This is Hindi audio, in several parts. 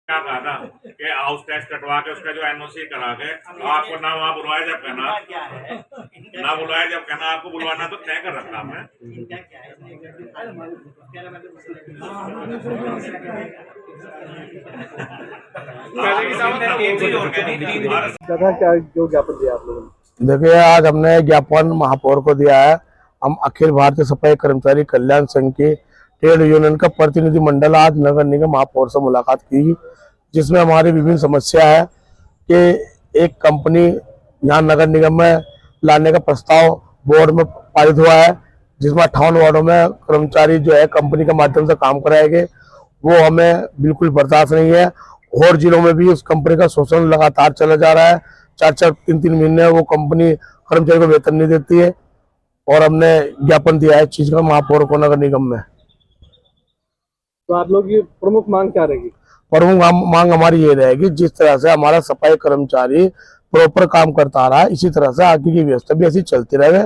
क्या कहा था कि हाउस टैक्स कटवा के उसका जो एनओसी करा के आपको ना वहाँ बुलवाया जब कहना ना बुलवाया जब कहना आपको बुलवाना तो तय कर रखा हमने। क्या जो ज्ञापन दिया आप लोगों ने? देखिए, आज हमने ज्ञापन महापौर को दिया है। हम अखिल भारतीय सफाई कर्मचारी कल्याण संघ की ट्रेड यूनियन का प्रतिनिधि मंडल आज नगर निगम महापौर से मुलाकात की, जिसमें हमारी विभिन्न समस्या है कि एक कंपनी यहाँ नगर निगम में लाने का प्रस्ताव बोर्ड में पारित हुआ है, जिसमें 58 वार्डों में कर्मचारी जो है कंपनी के माध्यम से काम कराएंगे। वो हमें बिल्कुल बर्दाश्त नहीं है। और जिलों में भी उस कंपनी का शोषण लगातार चला जा रहा है। 4-3 महीने वो कंपनी कर्मचारी को वेतन नहीं देती है और हमने ज्ञापन दिया है इस चीज का महापौर को नगर निगम में। तो आप लोग की प्रमुख मांग क्या रहेगी? प्रमुख मांग हमारी ये रहेगी, जिस तरह से हमारा सफाई कर्मचारी प्रॉपर काम करता आ रहा है, इसी तरह से आगे की व्यवस्था भी ऐसी चलती रहे।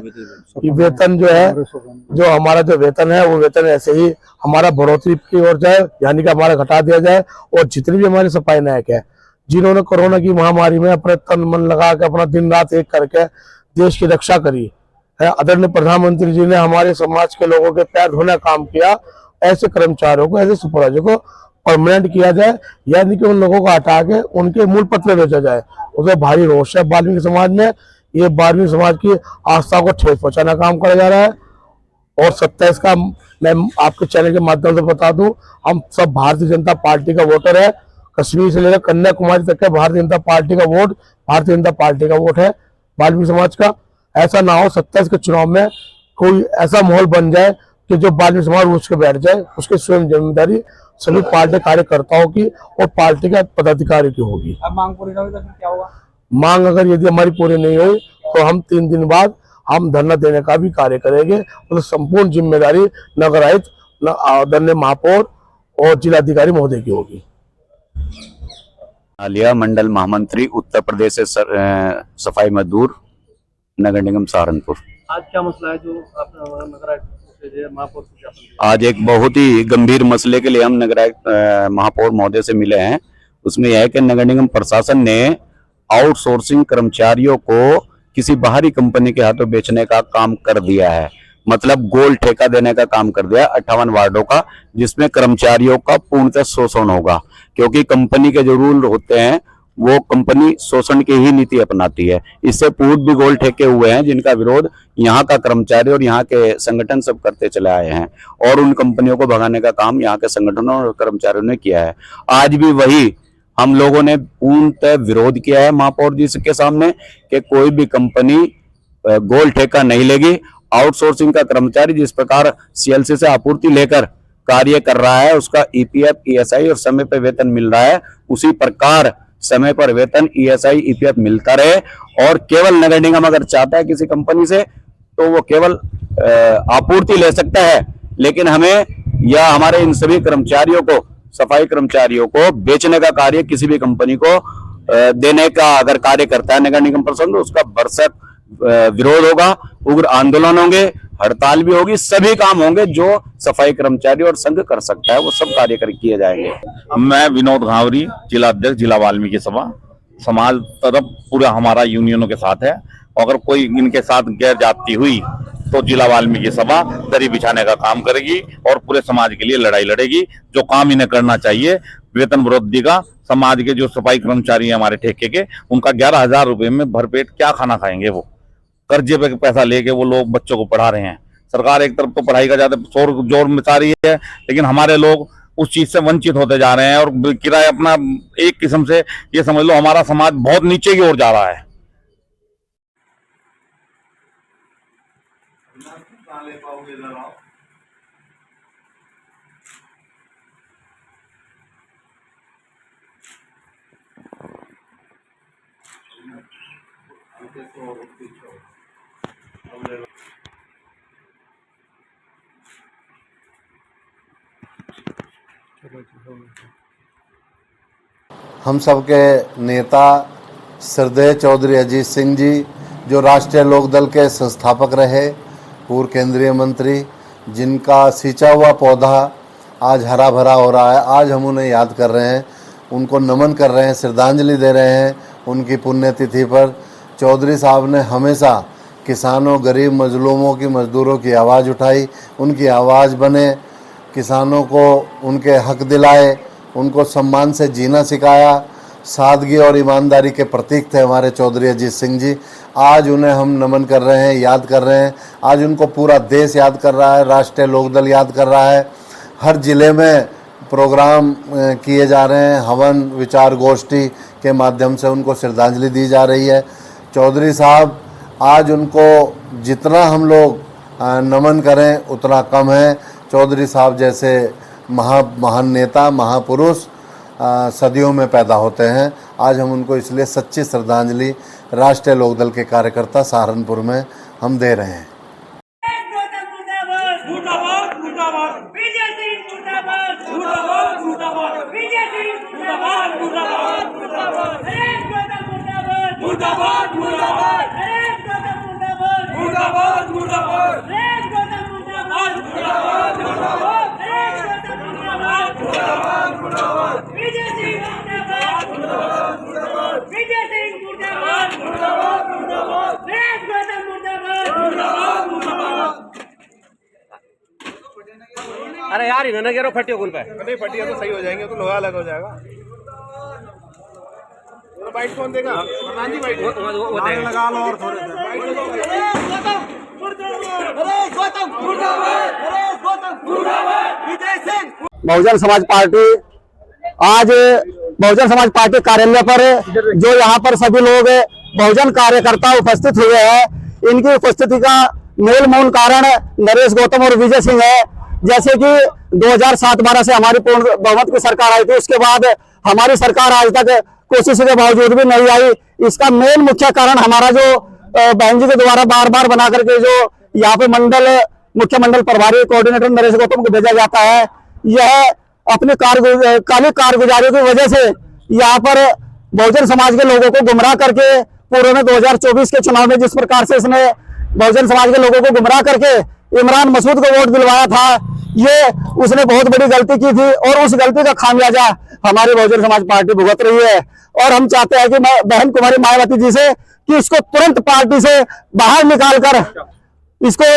वेतन जो है, जो हमारा जो वेतन है, वो वेतन ऐसे ही हमारा बढ़ोतरी की ओर जाए, यानी कि हमारा घटा दिया जाए। और जितनी भी हमारे सफाई नायक है, जिन्होंने कोरोना की महामारी में अपने तन मन लगा के अपना दिन रात एक करके देश की रक्षा करी है, आदरणीय प्रधानमंत्री जी ने हमारे समाज के लोगों के पैर धोने का काम किया। ऐसे कर्मचारियों को, ऐसे सुपरवाइजर को परमानेंट किया जाए, यानी कि उन लोगों को हटा के उनके मूल पत्र भेजा जाए। उसे भारी रोष है वाल्मीकि समाज में। ये वाल्मीकि समाज की आस्था को ठेस पहुंचाना काम करा जा रहा है। और 27 का मैं आपके चैनल के माध्यम से बता दूं, हम सब भारतीय जनता पार्टी का वोटर है। कश्मीर से लेकर कन्याकुमारी तक का भारतीय जनता पार्टी का वोट, भारतीय जनता पार्टी का वोट है वाल्मीकि समाज का। ऐसा ना हो 27 के चुनाव में कोई ऐसा माहौल बन जाए कि जो वाल्मीकि समाज उठ के बैठ जाए। उसकी स्वयं जिम्मेदारी सभी पार्टी कार्यकर्ताओं की और पार्टी के पदाधिकारी की होगी। अब मांग पूरी नहीं हुई तो फिर क्या होगा? मांग अगर यदि हमारी पूरी नहीं हुई तो हम 3 दिन बाद हम धरना देने का भी कार्य करेंगे। और संपूर्ण जिम्मेदारी नगर आयुक्त, आदरणीय महापौर और जिलाधिकारी महोदय की होगी। आलिया मंडल महामंत्री उत्तर प्रदेश से सफाई मजदूर नगर निगम सहारनपुर। आज क्या मसला है जो आप नगर आयुक्त महापौर को ज्ञापन दिया? आज एक बहुत ही गंभीर मसले के लिए हम नगर आयुक्त महापौर महोदय से मिले हैं। उसमें यह है कि नगर निगम प्रशासन ने आउटसोर्सिंग कर्मचारियों को किसी बाहरी कंपनी के हाथों बेचने का काम कर दिया है। मतलब गोल ठेका देने का काम कर दिया 58 वार्डों का, जिसमें कर्मचारियों का पूर्णतः शोषण होगा। क्योंकि कंपनी के जो रूल होते हैं वो कंपनी शोषण की ही नीति अपनाती है। इससे पूर्व भी गोल ठेके हुए हैं, जिनका विरोध यहाँ का कर्मचारी और यहाँ के संगठन सब करते चले आए हैं। और उन कंपनियों को भगाने का काम यहाँ के संगठनों और कर्मचारियों ने किया है। आज भी वही हम लोगों ने पूर्णतः विरोध किया है महापौर जी के सामने कि कोई भी कंपनी गोल ठेका नहीं लेगी। आउटसोर्सिंग का कर्मचारी जिस प्रकार सीएलसी से आपूर्ति लेकर कार्य कर रहा है, उसका ईपीएफ, ईएसआई और समय पर वेतन मिल रहा है, उसी प्रकार समय पर वेतन, ईएसआई, ईपीएफ मिलता रहे। और केवल नगर निगम अगर चाहता है किसी कंपनी से तो वो केवल आपूर्ति ले सकता है, लेकिन हमें या हमारे इन सभी कर्मचारियों को, सफाई कर्मचारियों को बेचने का कार्य किसी भी कंपनी को देने का अगर कार्य करता है नगर निगम प्रशासन, तो उसका भरसक विरोध होगा, उग्र आंदोलन होंगे, हड़ताल भी होगी, सभी काम होंगे जो सफाई कर्मचारी और संघ कर सकता है, वो सब कार्य किए जाएंगे। मैं विनोद घावरी, जिला अध्यक्ष, जिला वाल्मीकि सभा। समाज तरफ पूरा हमारा यूनियनों के साथ है। अगर कोई इनके साथ गैर जाती हुई तो जिला वाल्मीकि सभा दरी बिछाने का काम करेगी और पूरे समाज के लिए लड़ाई लड़ेगी। जो काम इन्हें करना चाहिए वेतन वृद्धि का, समाज के जो सफाई कर्मचारी हैं हमारे ठेके के, उनका 11,000 रुपए में भरपेट क्या खाना खाएंगे? वो कर्जे पे पैसा लेके वो लोग बच्चों को पढ़ा रहे हैं। सरकार एक तरफ तो पढ़ाई का ज्यादा जोर मिटा रही है, लेकिन हमारे लोग उस चीज से वंचित होते जा रहे हैं। और किराया अपना एक किस्म से ये समझ लो हमारा समाज बहुत नीचे की ओर जा रहा है। हम सबके नेता श्रद्धेय चौधरी अजीत सिंह जी, जो राष्ट्रीय लोकदल के संस्थापक रहे, पूर्व केंद्रीय मंत्री, जिनका सींचा हुआ पौधा आज हरा भरा हो रहा है, आज हम उन्हें याद कर रहे हैं। उनको नमन कर रहे हैं, श्रद्धांजलि दे रहे हैं उनकी पुण्यतिथि पर। चौधरी साहब ने हमेशा किसानों, गरीब मजलूमों की, मजदूरों की आवाज़ उठाई, उनकी आवाज़ बने, किसानों को उनके हक दिलाए, उनको सम्मान से जीना सिखाया। सादगी और ईमानदारी के प्रतीक थे हमारे चौधरी अजीत सिंह जी। आज उन्हें हम नमन कर रहे हैं, याद कर रहे हैं। आज उनको पूरा देश याद कर रहा है, राष्ट्रीय लोकदल याद कर रहा है। हर ज़िले में प्रोग्राम किए जा रहे हैं, हवन विचार गोष्ठी के माध्यम से उनको श्रद्धांजलि दी जा रही है। चौधरी साहब, आज उनको जितना हम लोग नमन करें उतना कम है। चौधरी साहब जैसे महान नेता, महापुरुष सदियों में पैदा होते हैं। आज हम उनको इसलिए सच्ची श्रद्धांजलि राष्ट्रीय लोकदल के कार्यकर्ता सहारनपुर में हम दे रहे हैं। अरे यार इन्होंने कह रहा फटियो गुल पे नहीं, फटिया तो सही हो जाएंगे, तो लोहा अलग हो जाएगा। तो बाइट कौन देगा? प्रधान जी बाइट वो लगा लो और थोड़े बहुजन समाज पार्टी आज बहुजन समाज पार्टी कार्यालय पर जो यहाँ पर सभी लोग बहुजन कार्यकर्ता उपस्थित हुए हैं, इनकी उपस्थिति का मूल कारण नरेश गौतम और विजय सिंह है। जैसे कि 2007-12 से हमारी पूर्ण बहुमत की सरकार आई थी, उसके बाद हमारी सरकार आज तक कोशिश के बावजूद भी नहीं आई। इसका मेन मुख्य कारण हमारा जो बहन जी के द्वारा बार बार बना करके जो यहाँ पे मुख्य मंडल प्रभारी कोऑर्डिनेटर नरेश गौतम को भेजा जाता है, यह अपनी काली कारगुजारी की वजह से यहाँ पर बहुजन समाज के लोगों को गुमराह करके पूर्व में 2024 के चुनाव में जिस प्रकार से इसने बहुजन समाज के लोगों को गुमराह करके इमरान मसूद को वोट दिलवाया था, ये उसने बहुत बड़ी गलती की थी और उस गलती का खामियाजा हमारी बहुजन समाज पार्टी भुगत रही है। और हम चाहते हैं कि मैं बहन कुमारी मायावती जी से कि इसको तुरंत पार्टी से बाहर निकालकर इसको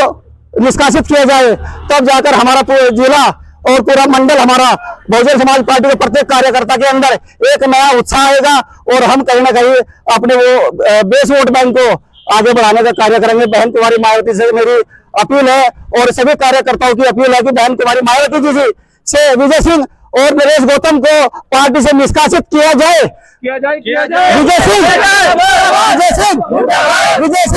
निष्कासित किया जाए, तब जाकर हमारा पूरा जिला और पूरा मंडल हमारा बहुजन समाज पार्टी के प्रत्येक कार्यकर्ता के अंदर एक नया उत्साह आएगा और हम कहीं ना कहीं अपने वो बेस वोट बैंक को आगे बढ़ाने का कार्य करेंगे। बहन कुमारी मायावती से मेरी अपील है और सभी कार्यकर्ताओं की अपील है कि बहन कुमारी मायावती जी से विजय सिंह और नरेश गौतम को पार्टी से निष्कासित किया जाए। विजय सिंह